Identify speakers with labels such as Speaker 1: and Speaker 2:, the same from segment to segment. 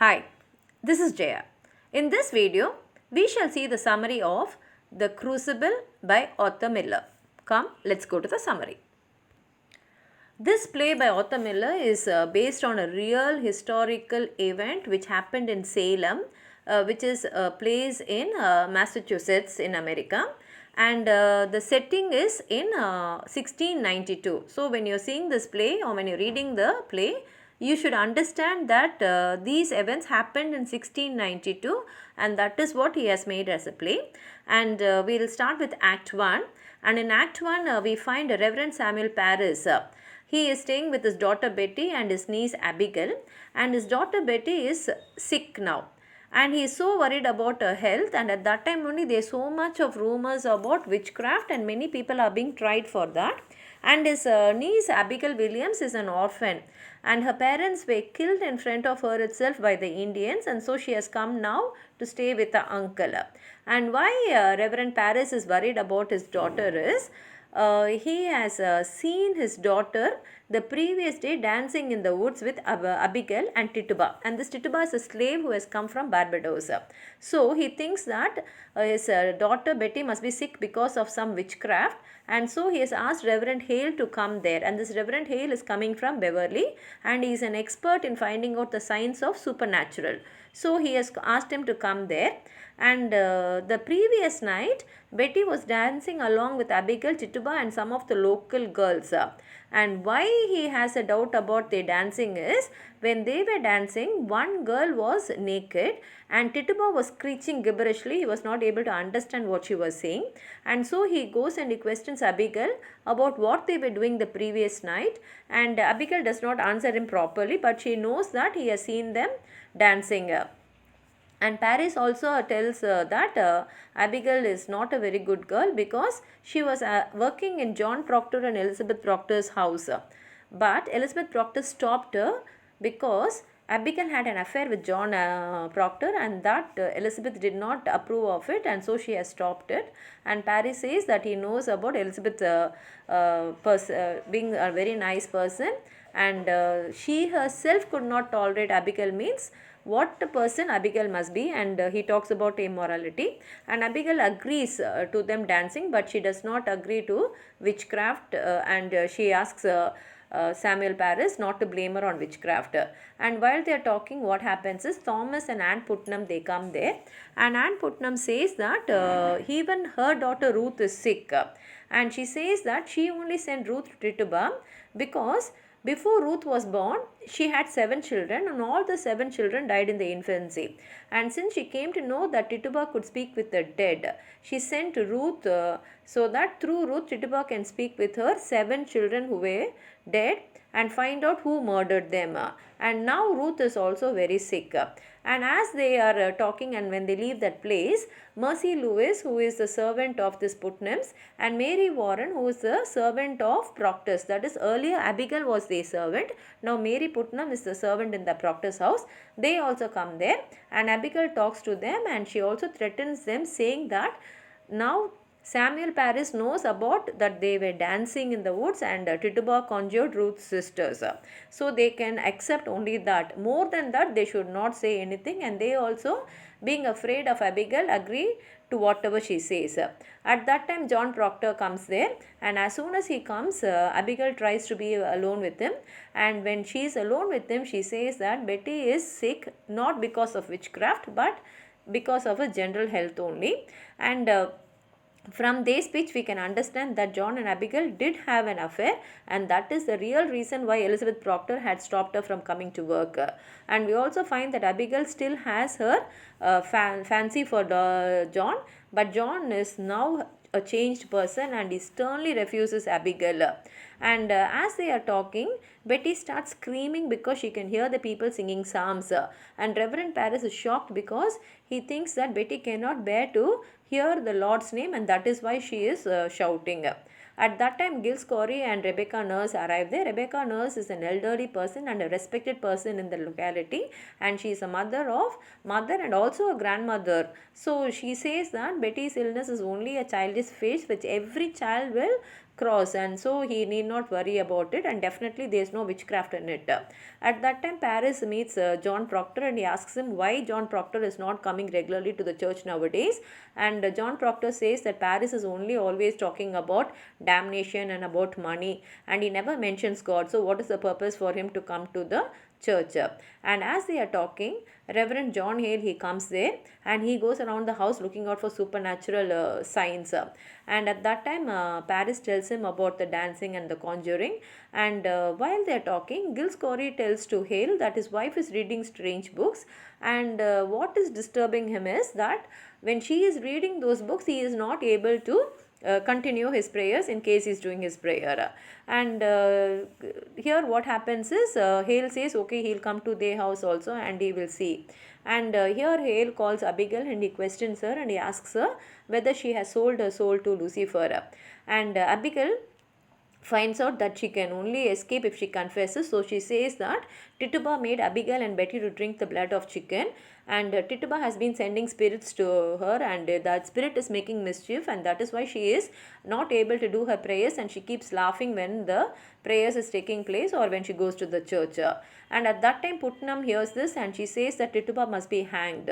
Speaker 1: Hi, this is Jaya. In this video, we shall see the summary of The Crucible by Arthur Miller. Come, let's go to the summary. This play by Arthur Miller is based on a real historical event which happened in Salem, which is a place in Massachusetts in America. And the setting is in 1692. So, when you're seeing this play or when you're reading the play, you should understand that these events happened in 1692 and that is what he has made as a play. And we will start with Act 1. And in Act 1, we find Reverend Samuel Parris. He is staying with his daughter Betty and his niece Abigail, and his daughter Betty is sick now. And he is so worried about her health, and at that time only there is so much of rumors about witchcraft and many people are being tried for that. And his niece Abigail Williams is an orphan and her parents were killed in front of her itself by the Indians, and so she has come now to stay with her uncle. And why Reverend Parris is worried about his daughter is he has seen his daughter the previous day dancing in the woods with Abigail and Tituba, and this Tituba is a slave who has come from Barbados. So he thinks that his daughter Betty must be sick because of some witchcraft, and so he has asked Reverend Hale to come there, and this Reverend Hale is coming from Beverly and he is an expert in finding out the signs of supernatural. So he has asked him to come there, and the previous night Betty was dancing along with Abigail, Tituba and some of the local girls. And why he has a doubt about their dancing is when they were dancing, one girl was naked and Tituba was screeching gibberishly. He was not able to understand what she was saying, and so he goes and he questions Abigail about what they were doing the previous night, and Abigail does not answer him properly, but she knows that he has seen them dancing. And Parris also tells that Abigail is not a very good girl because she was working in John Proctor and Elizabeth Proctor's house. But Elizabeth Proctor stopped her because Abigail had an affair with John Proctor, and that Elizabeth did not approve of it, and so she has stopped it. And Parris says that he knows about Elizabeth being a very nice person, and she herself could not tolerate Abigail means what a person Abigail must be, and he talks about immorality, and Abigail agrees to them dancing, but she does not agree to witchcraft, and she asks Samuel Parris not to blame her on witchcraft. And while they are talking, what happens is Thomas and Anne Putnam, they come there, and Anne Putnam says that even her daughter Ruth is sick, and she says that she only sent Ruth to Tituba because before Ruth was born, she had 7 children, and all the 7 children died in the infancy. And since she came to know that Tituba could speak with the dead, she sent Ruth so that through Ruth, Tituba can speak with her 7 children who were dead and find out who murdered them. And now Ruth is also very sick. And as they are talking, and when they leave that place, Mercy Lewis, who is the servant of this Putnams, and Mary Warren, who is the servant of Proctor's, that is, earlier Abigail was the servant, now Mary Putnam is the servant in the Proctor's house. They also come there, and Abigail talks to them, and she also threatens them, saying that now Samuel Parris knows about that they were dancing in the woods, and Tituba conjured Ruth's sisters. So they can accept only that. More than that, they should not say anything, and they also, being afraid of Abigail, agree to whatever she says. At that time, John Proctor comes there, and as soon as he comes, Abigail tries to be alone with him, and when she is alone with him, she says that Betty is sick not because of witchcraft but because of a general health only. And from their speech, we can understand that John and Abigail did have an affair, and that is the real reason why Elizabeth Proctor had stopped her from coming to work. And we also find that Abigail still has her fancy for John, but John is now a changed person and he sternly refuses Abigail. And as they are talking, Betty starts screaming because she can hear the people singing psalms. And Reverend Parris is shocked because he thinks that Betty cannot bear to hear the Lord's name, and that is why she is shouting. At that time, Giles Corey and Rebecca Nurse arrive there. Rebecca Nurse is an elderly person and a respected person in the locality, and she is a mother and also a grandmother. So she says that Betty's illness is only a childish phase which every child will cross, and so he need not worry about it, and definitely there is no witchcraft in it. At that time Paris meets John Proctor, and he asks him why John Proctor is not coming regularly to the church nowadays. And John Proctor says that Paris is only always talking about damnation and about money, and he never mentions God. So what is the purpose for him to come to the church? And as they are talking, Reverend John Hale, he comes there, and he goes around the house looking out for supernatural signs. And at that time Paris tells him about the dancing and the conjuring. And while they are talking, Giles Corey tells to Hale that his wife is reading strange books, and what is disturbing him is that when she is reading those books, he is not able to continue his prayers in case he is doing his prayer. And here what happens is Hale says okay, he'll come to their house also and he will see. And here Hale calls Abigail and he questions her, and he asks her whether she has sold her soul to Lucifer. And Abigail finds out that she can only escape if she confesses. So she says that Tituba made Abigail and Betty to drink the blood of chicken, and Tituba has been sending spirits to her, and that spirit is making mischief, and that is why she is not able to do her prayers, and she keeps laughing when the prayers is taking place or when she goes to the church. And at that time Putnam hears this, and she says that Tituba must be hanged.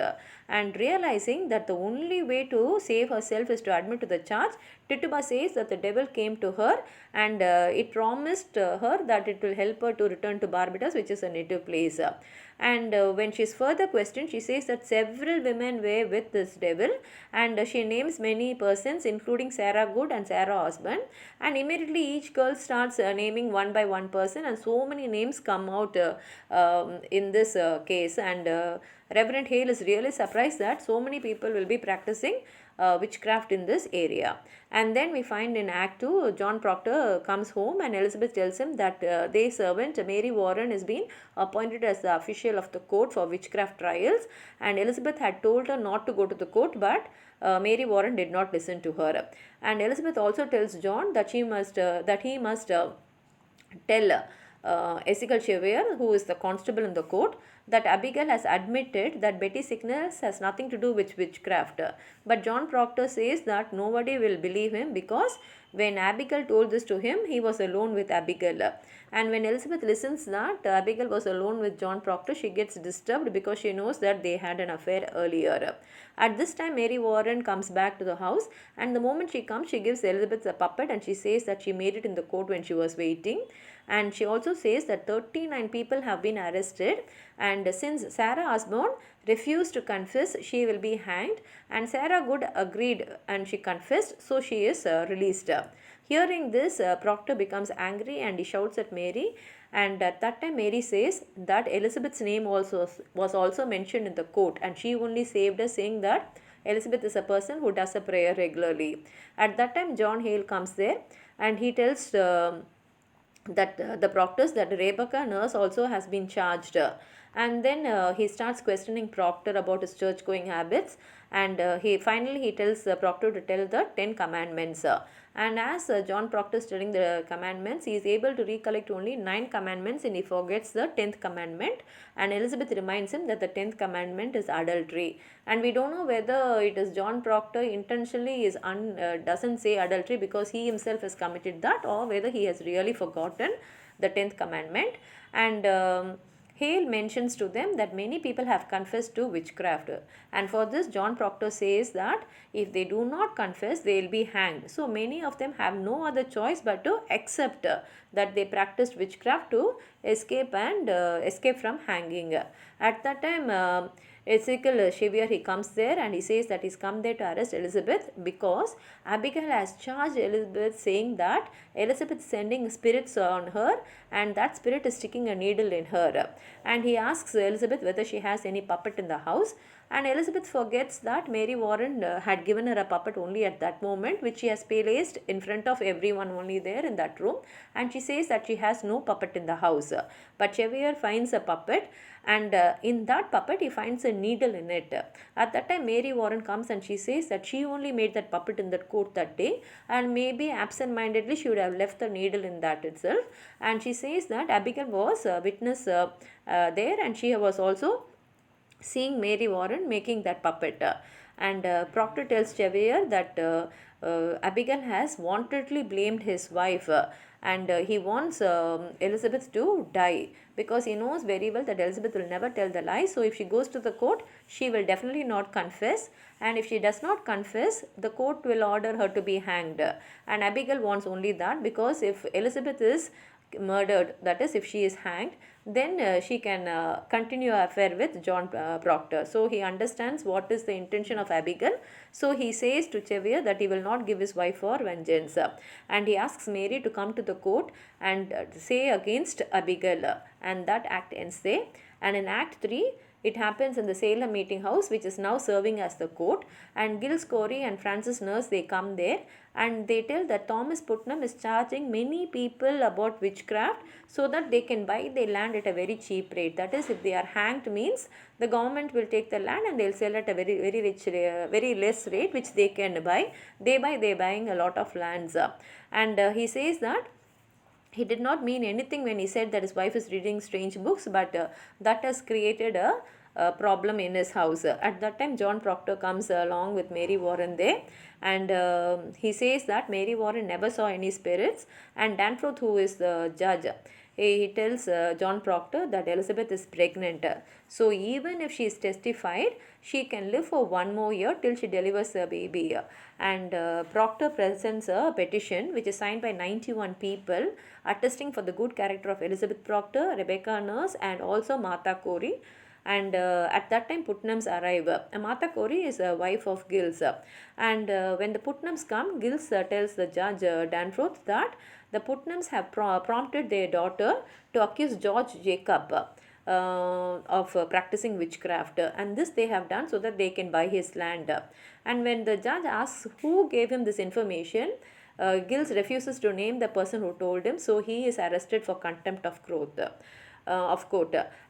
Speaker 1: And realizing that the only way to save herself is to admit to the charge, Tituba says that the devil came to her, and it promised her that it will help her to return to Barbados, which is a native place. And when she is further questioned, she says that several women were with this devil, and she names many persons including Sarah Good and Sarah Osborne, and immediately each girl starts naming one by one person, and so many names come out in this case. And Reverend Hale is really surprised that so many people will be practicing witchcraft in this area. And then we find in Act 2, John Proctor comes home, and Elizabeth tells him that their servant Mary Warren has been appointed as the official of the court for witchcraft trials, and Elizabeth had told her not to go to the court, but Mary Warren did not listen to her. And Elizabeth also tells John that he must tell Ezekiel Chevier, who is the constable in the court, that Abigail has admitted that Betty's sickness has nothing to do with witchcraft. But John Proctor says that nobody will believe him, because when Abigail told this to him, he was alone with Abigail. And when Elizabeth listens that Abigail was alone with John Proctor, she gets disturbed because she knows that they had an affair earlier. At this time, Mary Warren comes back to the house, and the moment she comes, she gives Elizabeth a puppet, and she says that she made it in the court when she was waiting. And she also says that 39 people have been arrested, and since Sarah Osborne refused to confess, she will be hanged, and Sarah Good agreed and she confessed, so she is released. Hearing this, Proctor becomes angry and he shouts at Mary, and at that time Mary says that Elizabeth's name was also mentioned in the court, and she only saved us, saying that Elizabeth is a person who does a prayer regularly. At that time John Hale comes there, and he tells that the Proctors that Rebecca nurse also has been charged. And then he starts questioning Proctor about his church going habits, and he tells Proctor to tell the 10 commandments. And as John Proctor is telling the commandments, he is able to recollect only 9 commandments, and he forgets the 10th commandment. And Elizabeth reminds him that the 10th commandment is adultery. And we don't know whether it is John Proctor intentionally doesn't say adultery because he himself has committed that, or whether he has really forgotten the 10th commandment. And Hale mentions to them that many people have confessed to witchcraft, and for this John Proctor says that if they do not confess, they will be hanged. So many of them have no other choice but to accept that they practiced witchcraft to escape from hanging. At that time Ezekiel Chevier, he comes there, and he says that he's come there to arrest Elizabeth because Abigail has charged Elizabeth, saying that Elizabeth is sending spirits on her, and that spirit is sticking a needle in her. And he asks Elizabeth whether she has any puppet in the house, and Elizabeth forgets that Mary Warren had given her a puppet only at that moment, which she has placed in front of everyone only there in that room, and she says that she has no puppet in the house. But Chevier finds a puppet, and in that puppet he finds a needle in it. At that time Mary Warren comes, and she says that she only made that puppet in that court that day, and maybe absent-mindedly she would have left the needle in that itself. And she says that Abigail was a witness there, and she was also seeing Mary Warren making that puppet. And Proctor tells Chevier that Abigail has wantedly blamed his wife, and he wants Elizabeth to die because he knows very well that Elizabeth will never tell the lie. So if she goes to the court, she will definitely not confess, and if she does not confess, the court will order her to be hanged. And Abigail wants only that, because if Elizabeth is murdered, that is if she is hanged, then she can continue her affair with John Proctor. So he understands what is the intention of Abigail. So he says to Xavier that he will not give his wife for vengeance, and he asks Mary to come to the court and say against Abigail, and that act ends there. And in Act 3, it happens in the Salem meeting house, which is now serving as the court, and Giles Corey and Francis Nurse, they come there, and they tell that Thomas Putnam is charging many people about witchcraft so that they can buy their land at a very cheap rate. That is, if they are hanged, means the government will take the land and they'll sell at a very rich, very less rate, which they can buy. They're buying a lot of lands. And he says that he did not mean anything when he said that his wife is reading strange books, but that has created a problem in his house. At that time, John Proctor comes along with Mary Warren there, and he says that Mary Warren never saw any spirits, and Danforth, who is the judge, he tells John Proctor that Elizabeth is pregnant. So even if she is testified, she can live for one more year till she delivers a baby. And Proctor presents a petition which is signed by 91 people attesting for the good character of Elizabeth Proctor, Rebecca Nurse, and also Martha Corey. And at that time, Putnams arrive. Martha Corey is a wife of Giles. And when the Putnams come, Giles tells the judge Danforth that the Putnams have prompted their daughter to accuse George Jacob of practicing witchcraft, and this they have done so that they can buy his land. And when the judge asks who gave him this information, Giles refuses to name the person who told him, so he is arrested for contempt of court.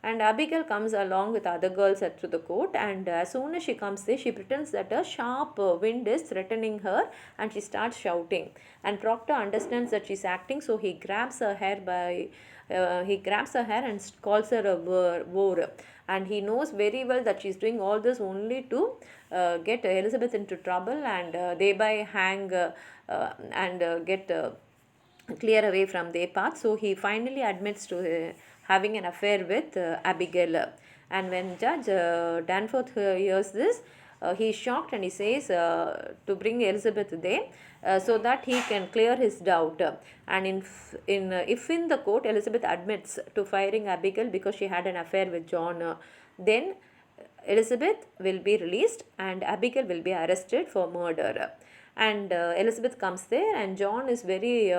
Speaker 1: And Abigail comes along with other girls to the court, and as soon as she comes there, she pretends that a sharp wind is threatening her, and she starts shouting. And Proctor understands that she's acting, so he grabs her hair and calls her a whore. And he knows very well that she's doing all this only to get Elizabeth into trouble, and thereby hang and get clear away from their path. So he finally admits to having an affair with Abigail. And when Judge Danforth hears this, he is shocked, and he says to bring Elizabeth there so that he can clear his doubt. And if in the court Elizabeth admits to firing Abigail because she had an affair with John, then Elizabeth will be released and Abigail will be arrested for murder. And Elizabeth comes there, and John is very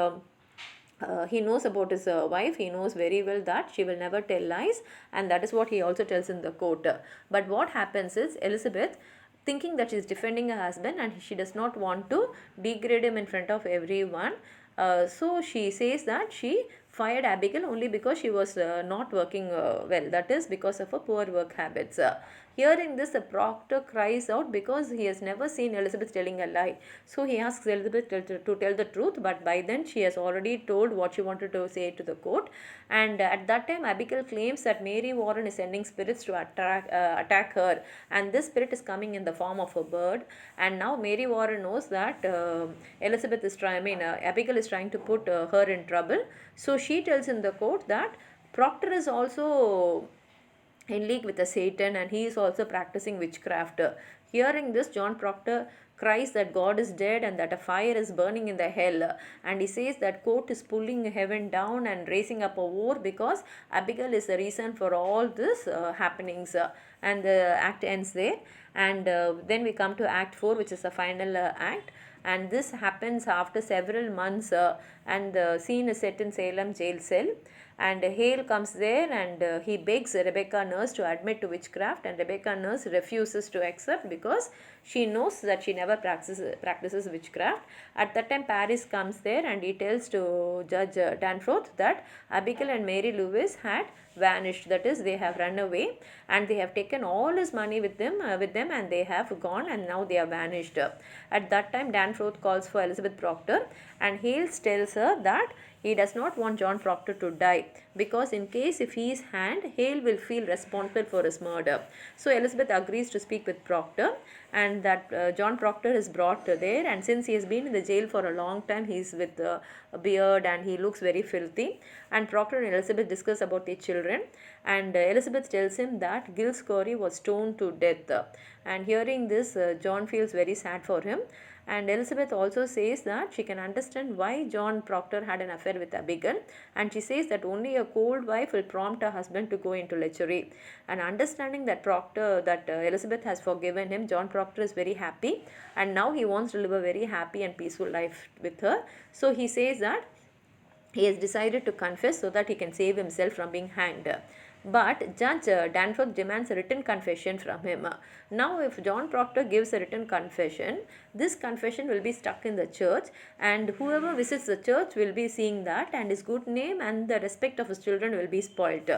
Speaker 1: he knows about his wife. He knows very well that she will never tell lies, and that is what he also tells in the court. But what happens is, Elizabeth, thinking that she is defending her husband and she does not want to degrade him in front of everyone, so she says that she fired Abigail only because she was not working well, that is because of her poor work habits. Hearing this, the Proctor cries out because he has never seen Elizabeth telling a lie. So he asks Elizabeth to tell the truth, but by then she has already told what she wanted to say to the court. And at that time, Abigail claims that Mary Warren is sending spirits to attack her, and this spirit is coming in the form of a bird. And now Mary Warren knows that Abigail is trying to put her in trouble. So she tells in the court that Proctor is also in league with the Satan, and he is also practicing witchcraft. Hearing this, John Proctor cries that God is dead and that a fire is burning in the hell, and he says that court is pulling heaven down and raising up a war because Abigail is the reason for all this happenings. And the act ends there. And then we come to Act 4, which is the final act, and this happens after several months, and the scene is set in Salem jail cell. And Hale comes there, and he begs Rebecca Nurse to admit to witchcraft, and Rebecca Nurse refuses to accept because she knows that she never practices witchcraft. At that time, Paris comes there, and he tells to Judge Danforth that Abigail and Mary Lewis had vanished, that is they have run away and they have taken all his money with them and they have gone and now they are vanished. At that time Danforth calls for Elizabeth Proctor and Hales tells her that he does not want John Proctor to die because in case if he is hanged, Hale will feel responsible for his murder. So Elizabeth agrees to speak with Proctor and that John Proctor is brought there, and since he has been in the jail for a long time, he is with a beard and he looks very filthy, and Proctor and Elizabeth discuss about their children, and Elizabeth tells him that Gil Scorey was stoned to death, and hearing this John feels very sad for him. And Elizabeth also says that she can understand why John Proctor had an affair with Abigail, and she says that only a cold wife will prompt her husband to go into lechery. And understanding that Elizabeth has forgiven him, John Proctor is very happy, and now he wants to live a very happy and peaceful life with her. So he says that he has decided to confess so that he can save himself from being hanged. But Judge Danforth demands a written confession from him. Now, if John Proctor gives a written confession, this confession will be stuck in the church, and whoever visits the church will be seeing that, and his good name and the respect of his children will be spoilt.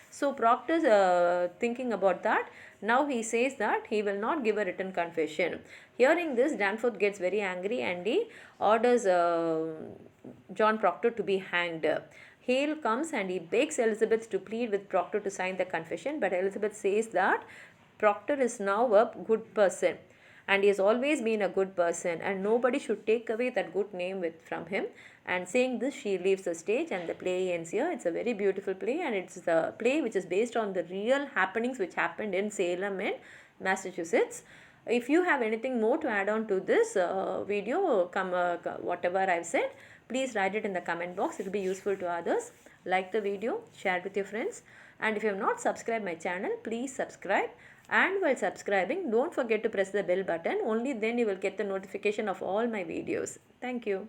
Speaker 1: So, Proctor's thinking about that. Now he says that he will not give a written confession. Hearing this, Danforth gets very angry and he orders John Proctor to be hanged. Hale comes and he begs Elizabeth to plead with Proctor to sign the confession, but Elizabeth says that Proctor is now a good person and he has always been a good person and nobody should take away that good name from him. And saying this, she leaves the stage and the play ends here. It's a very beautiful play, and it's the play which is based on the real happenings which happened in Salem in Massachusetts. If you have anything more to add on to this video, whatever I've said, please write it in the comment box. It will be useful to others. Like the video, share it with your friends, and if you have not subscribed my channel, please subscribe. And while subscribing, don't forget to press the bell button. Only then you will get the notification of all my videos. Thank you.